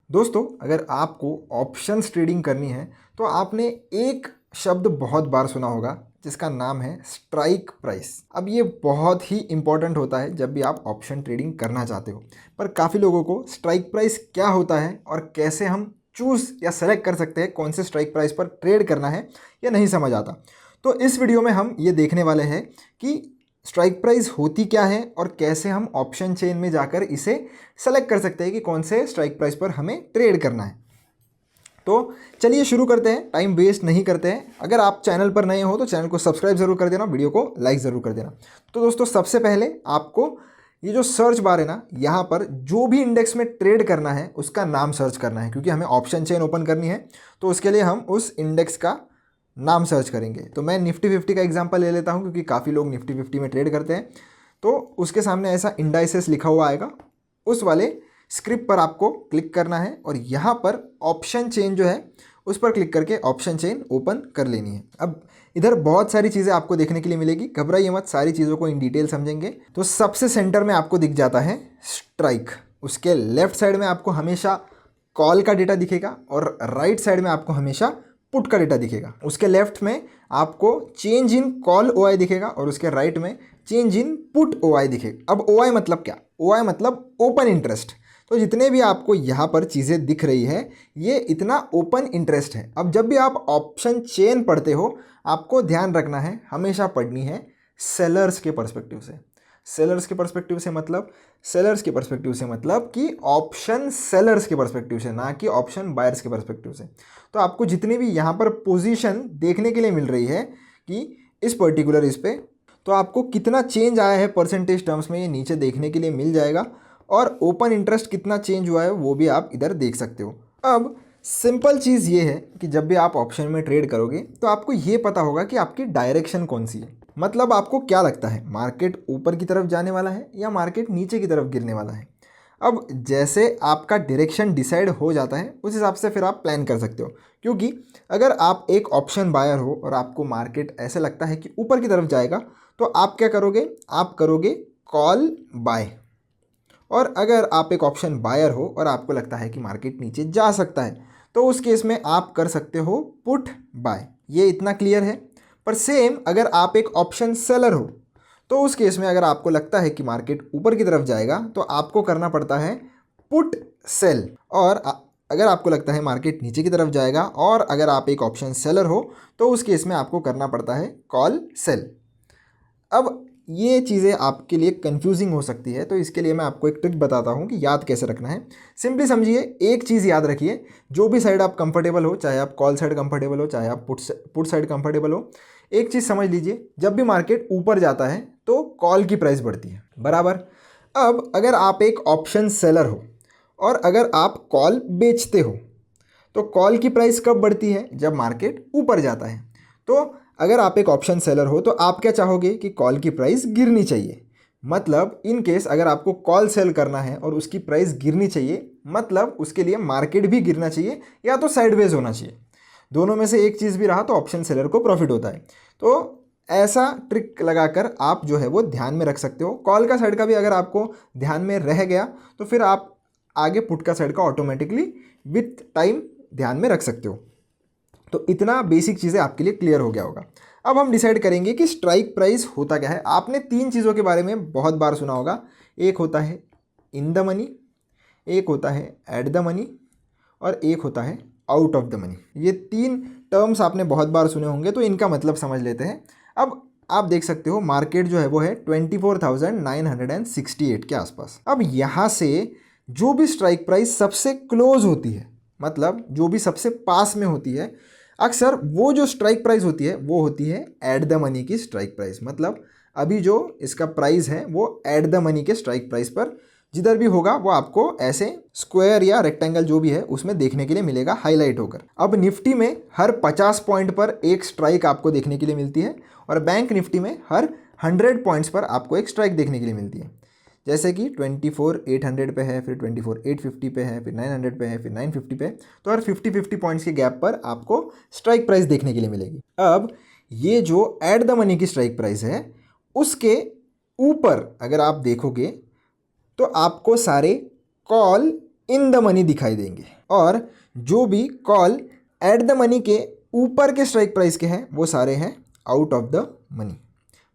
दोस्तों, अगर आपको ऑप्शंस ट्रेडिंग करनी है तो आपने एक शब्द बहुत बार सुना होगा जिसका नाम है स्ट्राइक प्राइस। अब ये बहुत ही इंपॉर्टेंट होता है जब भी आप ऑप्शन ट्रेडिंग करना चाहते हो। पर काफ़ी लोगों को स्ट्राइक प्राइस क्या होता है और कैसे हम चूज़ या सेलेक्ट कर सकते हैं कौन से स्ट्राइक प्राइस पर ट्रेड करना है, ये नहीं समझ आता। तो इस वीडियो में हम ये देखने वाले हैं कि स्ट्राइक प्राइस होती क्या है और कैसे हम ऑप्शन चेन में जाकर इसे सेलेक्ट कर सकते हैं कि कौन से स्ट्राइक प्राइस पर हमें ट्रेड करना है। तो चलिए शुरू करते हैं, टाइम वेस्ट नहीं करते हैं। अगर आप चैनल पर नए हो तो चैनल को सब्सक्राइब जरूर कर देना, वीडियो को लाइक ज़रूर कर देना। तो दोस्तों, सबसे पहले आपको ये जो सर्च बार है ना, यहाँ पर जो भी इंडेक्स में ट्रेड करना है उसका नाम सर्च करना है, क्योंकि हमें ऑप्शन चेन ओपन करनी है। तो उसके लिए हम उस इंडेक्स का नाम सर्च करेंगे। तो मैं निफ्टी 50 का एग्जांपल ले लेता हूं, क्योंकि काफ़ी लोग निफ्टी 50 में ट्रेड करते हैं। तो उसके सामने ऐसा इंडाइसेस लिखा हुआ आएगा, उस वाले स्क्रिप्ट पर आपको क्लिक करना है और यहाँ पर ऑप्शन चेन जो है उस पर क्लिक करके ऑप्शन चेन ओपन कर लेनी है। अब इधर बहुत सारी चीज़ें आपको देखने के लिए मिलेगी, घबराइए मत, सारी चीज़ों को इन डिटेल समझेंगे। तो सबसे सेंटर में आपको दिख जाता है स्ट्राइक, उसके लेफ्ट साइड में आपको हमेशा कॉल का डेटा दिखेगा और राइट साइड में आपको हमेशा पुट का डेटा दिखेगा। उसके लेफ्ट में आपको चेंज इन कॉल ओआई दिखेगा और उसके राइट में चेंज इन पुट ओआई दिखेगा। अब ओआई मतलब क्या? ओआई मतलब ओपन इंटरेस्ट। तो जितने भी आपको यहाँ पर चीज़ें दिख रही है ये इतना ओपन इंटरेस्ट है। अब जब भी आप ऑप्शन चेन पढ़ते हो आपको ध्यान रखना है, हमेशा पढ़नी है सेलर्स के पर्सपेक्टिव से। सेलर्स के पर्सपेक्टिव से मतलब कि ऑप्शन सेलर्स के पर्सपेक्टिव से, ना कि ऑप्शन बायर्स के पर्सपेक्टिव से। तो आपको जितनी भी यहाँ पर पोजीशन देखने के लिए मिल रही है कि इस पर्टिकुलर इस पे, तो आपको कितना चेंज आया है परसेंटेज टर्म्स में ये नीचे देखने के लिए मिल जाएगा, और ओपन इंटरेस्ट कितना चेंज हुआ है वो भी आप इधर देख सकते हो। अब सिंपल चीज़ ये है कि जब भी आप ऑप्शन में ट्रेड करोगे तो आपको ये पता होगा कि आपकी डायरेक्शन कौन सी है। मतलब आपको क्या लगता है, मार्केट ऊपर की तरफ जाने वाला है या मार्केट नीचे की तरफ गिरने वाला है। अब जैसे आपका डायरेक्शन डिसाइड हो जाता है उस हिसाब से फिर आप प्लान कर सकते हो। क्योंकि अगर आप एक ऑप्शन बायर हो और आपको मार्केट ऐसे लगता है कि ऊपर की तरफ जाएगा तो आप क्या करोगे, आप करोगे कॉल बाय। और अगर आप एक ऑप्शन बायर हो और आपको लगता है कि मार्केट नीचे जा सकता है तो उस केस में आप कर सकते हो पुट बाय। ये इतना क्लियर है। पर सेम अगर आप एक ऑप्शन सेलर हो तो उस केस में अगर आपको लगता है कि मार्केट ऊपर की तरफ जाएगा तो आपको करना पड़ता है पुट सेल। और अगर आपको लगता है मार्केट नीचे की तरफ जाएगा और अगर आप एक ऑप्शन सेलर हो तो उस केस में आपको करना पड़ता है कॉल सेल। अब ये चीज़ें आपके लिए कंफ्यूजिंग हो सकती है, तो इसके लिए मैं आपको एक ट्रिक बताता हूँ कि याद कैसे रखना है। सिंपली समझिए, एक चीज़ याद रखिए, जो भी साइड आप कंफर्टेबल हो, चाहे आप कॉल साइड कंफर्टेबल हो चाहे आप पुट साइड कंफर्टेबल हो, एक चीज़ समझ लीजिए, जब भी मार्केट ऊपर जाता है तो कॉल की प्राइस बढ़ती है, बराबर। अब अगर आप एक ऑप्शन सेलर हो और अगर आप कॉल बेचते हो तो कॉल की प्राइस कब बढ़ती है? जब मार्केट ऊपर जाता है। तो अगर आप एक ऑप्शन सेलर हो तो आप क्या चाहोगे कि कॉल की प्राइस गिरनी चाहिए। मतलब इन केस अगर आपको कॉल सेल करना है और उसकी प्राइस गिरनी चाहिए, मतलब उसके लिए मार्केट भी गिरना चाहिए या तो साइडवेज होना चाहिए। दोनों में से एक चीज़ भी रहा तो ऑप्शन सेलर को प्रॉफिट होता है। तो ऐसा ट्रिक लगाकर आप जो है वो ध्यान में रख सकते हो। कॉल का साइड का भी अगर आपको ध्यान में रह गया तो फिर आप आगे पुट का साइड का ऑटोमेटिकली विथ टाइम ध्यान में रख सकते हो। तो इतना बेसिक चीज़ें आपके लिए क्लियर हो गया होगा। अब हम डिसाइड करेंगे कि स्ट्राइक प्राइस होता क्या है। आपने तीन चीज़ों के बारे में बहुत बार सुना होगा, एक होता है इन द मनी, एक होता है एट द मनी और एक होता है आउट ऑफ द मनी। ये तीन टर्म्स आपने बहुत बार सुने होंगे, तो इनका मतलब समझ लेते हैं। अब आप देख सकते हो मार्केट जो है वो है 24,968 के आसपास। अब यहाँ से जो भी स्ट्राइक प्राइस सबसे क्लोज होती है, मतलब जो भी सबसे पास में होती है, अक्सर वो जो स्ट्राइक प्राइस होती है वो होती है एट द मनी की स्ट्राइक प्राइस। मतलब अभी जो इसका प्राइस है वो एट द मनी के स्ट्राइक प्राइस पर जिधर भी होगा वो आपको ऐसे स्क्वायर या रेक्टेंगल जो भी है उसमें देखने के लिए मिलेगा हाईलाइट होकर। अब निफ्टी में हर 50 पॉइंट पर एक स्ट्राइक आपको देखने के लिए मिलती है और बैंक निफ्टी में हर 100 पॉइंट्स पर आपको एक स्ट्राइक देखने के लिए मिलती है। जैसे कि 24,800 पे है, फिर 24,850 पे है, फिर 900 पे है, फिर 950 पे। तो हर 50-50 पॉइंट्स के गैप पर आपको स्ट्राइक प्राइस देखने के लिए मिलेगी। अब ये जो एट द मनी की स्ट्राइक प्राइस है उसके ऊपर अगर आप देखोगे तो आपको सारे कॉल इन द मनी दिखाई देंगे, और जो भी कॉल एट द मनी के ऊपर के स्ट्राइक प्राइस के हैं वो सारे हैं आउट ऑफ द मनी।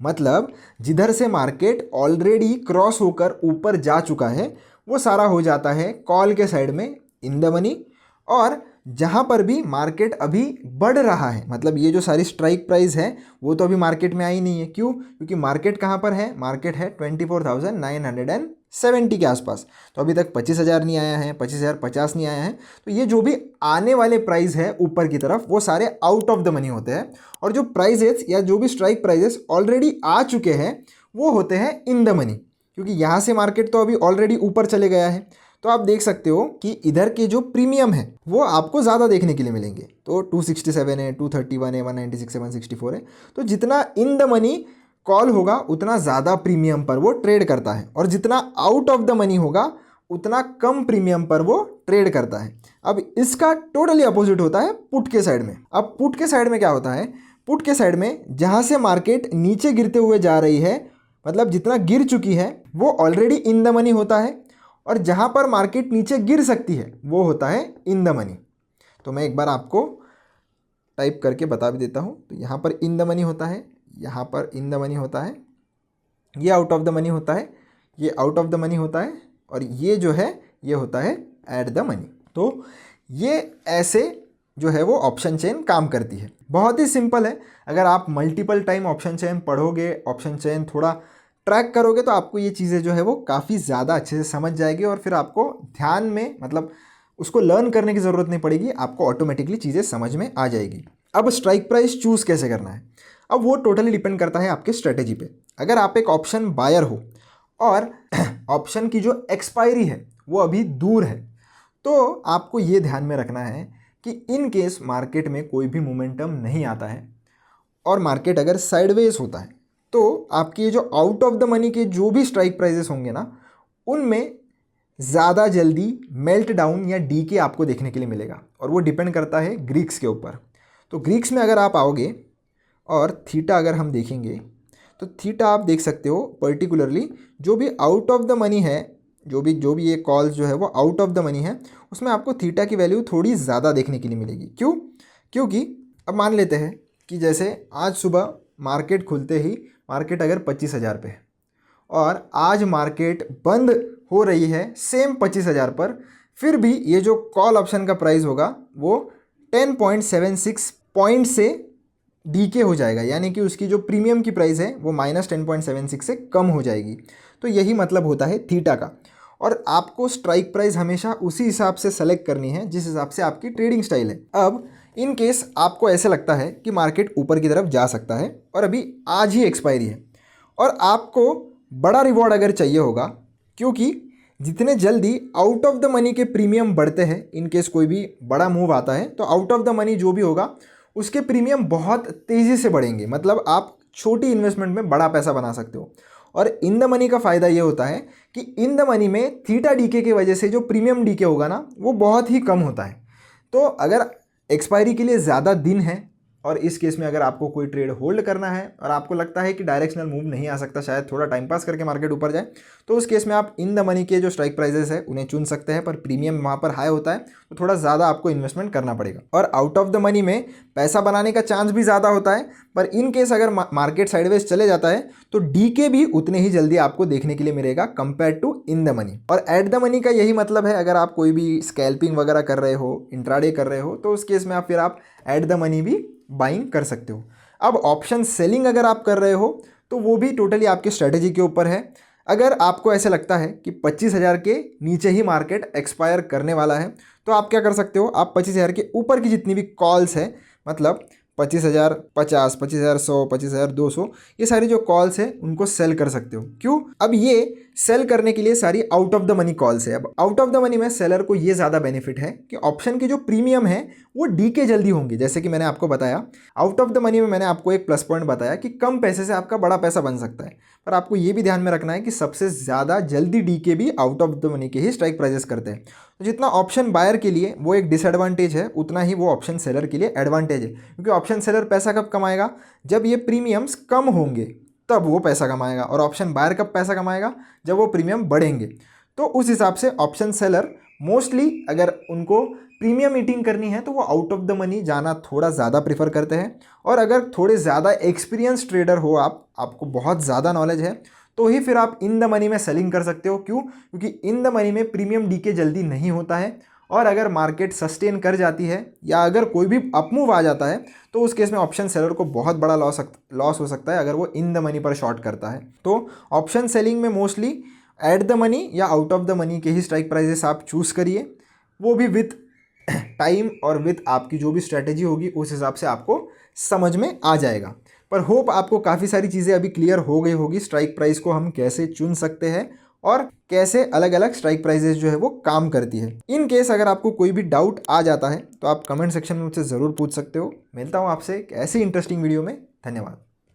मतलब जिधर से मार्केट ऑलरेडी क्रॉस होकर ऊपर जा चुका है वो सारा हो जाता है कॉल के साइड में इन द मनी, और जहाँ पर भी मार्केट अभी बढ़ रहा है, मतलब ये जो सारी स्ट्राइक प्राइस है वो तो अभी मार्केट में आई नहीं है। क्यों? क्योंकि मार्केट कहाँ पर है? मार्केट है 24,970 के आसपास। तो अभी तक 25,000 नहीं आया है, 25,050 नहीं आया है। तो ये जो भी आने वाले प्राइस है ऊपर की तरफ वो सारे आउट ऑफ द मनी होते हैं, और जो प्राइजेस या जो भी स्ट्राइक प्राइजेस ऑलरेडी आ चुके हैं वो होते हैं इन द मनी, क्योंकि यहाँ से मार्केट तो अभी ऑलरेडी ऊपर चले गया है। तो आप देख सकते हो कि इधर के जो प्रीमियम है वो आपको ज़्यादा देखने के लिए मिलेंगे। तो 267 है, 231 है, 196 है, 164 है। तो जितना इन द मनी कॉल होगा उतना ज़्यादा प्रीमियम पर वो ट्रेड करता है, और जितना आउट ऑफ द मनी होगा उतना कम प्रीमियम पर वो ट्रेड करता है। अब इसका टोटली अपोजिट होता है पुट के साइड में। अब पुट के साइड में क्या होता है? पुट के साइड में जहाँ से मार्केट नीचे गिरते हुए जा रही है, मतलब जितना गिर चुकी है वो ऑलरेडी इन द मनी होता है, और जहाँ पर मार्केट नीचे गिर सकती है वो होता है इन द मनी। तो मैं एक बार आपको टाइप करके बता भी देता हूँ। तो यहाँ पर इन द मनी होता है, यहाँ पर इन द मनी होता है, ये आउट ऑफ द मनी होता है, ये आउट ऑफ द मनी होता है, और ये जो है ये होता है एट द मनी। तो ये ऐसे जो है वो ऑप्शन चेन काम करती है। बहुत ही सिंपल है। अगर आप मल्टीपल टाइम ऑप्शन चेन पढ़ोगे, ऑप्शन चेन थोड़ा ट्रैक करोगे तो आपको ये चीज़ें जो है वो काफ़ी ज़्यादा अच्छे से समझ जाएगी, और फिर आपको ध्यान में, मतलब उसको लर्न करने की ज़रूरत नहीं पड़ेगी, आपको ऑटोमेटिकली चीज़ें समझ में आ जाएगी। अब स्ट्राइक प्राइस चूज़ कैसे करना है, अब वो टोटली डिपेंड करता है आपके स्ट्रेटेजी पे। अगर आप एक ऑप्शन बायर हो और ऑप्शन की जो एक्सपायरी है वो अभी दूर है, तो आपको ये ध्यान में रखना है कि इन केस मार्केट में कोई भी मोमेंटम नहीं आता है और मार्केट अगर साइडवेज होता है, तो आपकी ये जो आउट ऑफ द मनी के जो भी स्ट्राइक प्राइजेस होंगे ना, उनमें ज़्यादा जल्दी मेल्ट डाउन या डीके आपको देखने के लिए मिलेगा, और वो डिपेंड करता है ग्रीक्स के ऊपर। तो ग्रीक्स में अगर आप आओगे और थीटा अगर हम देखेंगे तो थीटा आप देख सकते हो पर्टिकुलरली जो भी आउट ऑफ द मनी है, जो भी ये कॉल्स जो है वो आउट ऑफ द मनी है, उसमें आपको थीटा की वैल्यू थोड़ी ज़्यादा देखने के लिए मिलेगी। क्यों? क्योंकि अब मान लेते हैं कि जैसे आज सुबह मार्केट खुलते ही मार्केट अगर 25,000 पे है और आज मार्केट बंद हो रही है सेम 25,000 पर, फिर भी ये जो कॉल ऑप्शन का प्राइस होगा वो 10.76 पॉइंट से डीके हो जाएगा, यानी कि उसकी जो प्रीमियम की प्राइस है वो -10.76 से कम हो जाएगी। तो यही मतलब होता है थीटा का। और आपको स्ट्राइक प्राइस हमेशा उसी हिसाब से सेलेक्ट करनी है जिस हिसाब से आपकी ट्रेडिंग स्टाइल है। अब इन केस आपको ऐसे लगता है कि मार्केट ऊपर की तरफ जा सकता है और अभी आज ही एक्सपायरी है, और आपको बड़ा रिवॉर्ड अगर चाहिए होगा, क्योंकि जितने जल्दी आउट ऑफ द मनी के प्रीमियम बढ़ते हैं, इन केस कोई भी बड़ा मूव आता है तो आउट ऑफ द मनी जो भी होगा उसके प्रीमियम बहुत तेज़ी से बढ़ेंगे। मतलब आप छोटी इन्वेस्टमेंट में बड़ा पैसा बना सकते हो। और इन द मनी का फ़ायदा ये होता है कि इन द मनी में थीटा डीके की वजह से जो प्रीमियम डीके होगा ना वो बहुत ही कम होता है। तो अगर एक्सपायरी के लिए ज़्यादा दिन है और इस केस में अगर आपको कोई ट्रेड होल्ड करना है और आपको लगता है कि डायरेक्शनल मूव नहीं आ सकता, शायद थोड़ा टाइम पास करके मार्केट ऊपर जाए, तो उस केस में आप इन द मनी के जो स्ट्राइक प्राइजेस है उन्हें चुन सकते हैं, पर प्रीमियम वहाँ पर हाई होता है तो थोड़ा ज़्यादा आपको इन्वेस्टमेंट करना पड़ेगा। और आउट ऑफ द मनी में पैसा बनाने का चांस भी ज़्यादा होता है, पर इन केस अगर मार्केट साइडवेज चले जाता है तो डीके भी उतने ही जल्दी आपको देखने के लिए मिलेगा compare to in the money. और एट द मनी का यही मतलब है, अगर आप कोई भी स्कैल्पिंग वगैरह कर रहे हो, इंट्राडे कर रहे हो, तो उस केस में आप एट द मनी भी बाइंग कर सकते हो। अब ऑप्शन सेलिंग अगर आप कर रहे हो तो वो भी टोटली आपके स्ट्रेटेजी के ऊपर है। अगर आपको ऐसे लगता है कि 25,000 के नीचे ही मार्केट एक्सपायर करने वाला है, तो आप क्या कर सकते हो, आप 25,000 के ऊपर की जितनी भी कॉल्स है, मतलब 25,050, 25,100, 25,200, ये सारी जो कॉल्स है उनको सेल कर सकते हो। क्यों? अब ये सेल करने के लिए सारी out of the money calls है। अब आउट ऑफ द मनी में सेलर को ये ज़्यादा बेनिफिट है कि ऑप्शन के जो प्रीमियम है वो डीके जल्दी होंगे। जैसे कि मैंने आपको बताया, आउट ऑफ द मनी में मैंने आपको एक प्लस पॉइंट बताया कि कम पैसे से आपका बड़ा पैसा बन सकता है, पर आपको ये भी ध्यान में रखना है कि सबसे ज़्यादा जल्दी डीके भी आउट ऑफ द मनी के ही स्ट्राइक प्राइजेस करते हैं। तो जितना ऑप्शन बायर के लिए वो एक डिसएडवांटेज है, उतना ही वो ऑप्शन सेलर के लिए एडवांटेज है, क्योंकि ऑप्शन सेलर पैसा कब कमाएगा, जब ये प्रीमियम्स कम होंगे तब वो पैसा कमाएगा, और ऑप्शन बायर कब पैसा कमाएगा, जब वो प्रीमियम बढ़ेंगे। तो उस हिसाब से ऑप्शन सेलर मोस्टली अगर उनको प्रीमियम मीटिंग करनी है तो वो आउट ऑफ द मनी जाना थोड़ा ज़्यादा प्रेफर करते हैं। और अगर थोड़े ज़्यादा एक्सपीरियंस ट्रेडर हो आपको बहुत ज़्यादा नॉलेज है, तो ही फिर आप इन द मनी में सेलिंग कर सकते हो। क्यों? क्योंकि इन द मनी में प्रीमियम डीके जल्दी नहीं होता है, और अगर मार्केट सस्टेन कर जाती है या अगर कोई भी अपमूव आ जाता है तो उस केस में ऑप्शन सेलर को बहुत बड़ा लॉस हो सकता है अगर वो इन द मनी पर शॉर्ट करता है। तो ऑप्शन सेलिंग में मोस्टली एट द मनी या आउट ऑफ द मनी के ही स्ट्राइक प्राइजेस आप चूज़ करिए, वो भी विथ टाइम और विथ आपकी जो भी स्ट्रैटेजी होगी उस हिसाब से आपको समझ में आ जाएगा। पर होप आपको काफ़ी सारी चीज़ें अभी क्लियर हो गई होगी, स्ट्राइक प्राइस को हम कैसे चुन सकते हैं और कैसे अलग अलग स्ट्राइक प्राइजेस जो है वो काम करती है। इन केस अगर आपको कोई भी डाउट आ जाता है तो आप कमेंट सेक्शन में मुझसे ज़रूर पूछ सकते हो। मिलता हूँ आपसे एक ऐसी इंटरेस्टिंग वीडियो में। धन्यवाद।